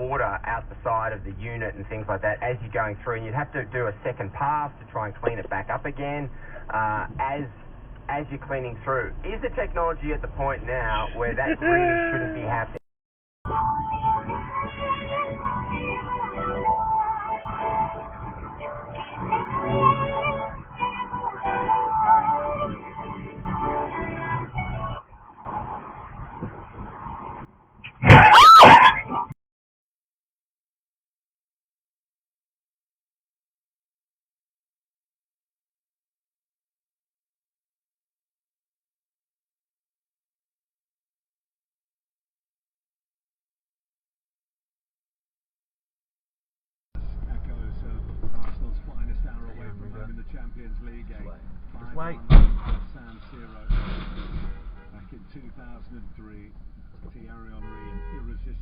water out the side of the unit and things like that as you're going through, and you'd have to do a second pass to try and clean it back up again as you're cleaning through. Is the technology at the point now where that really shouldn't be happening? Champions League game. Just wait. San Siro. Back in 2003, Thierry Henry, irresistible.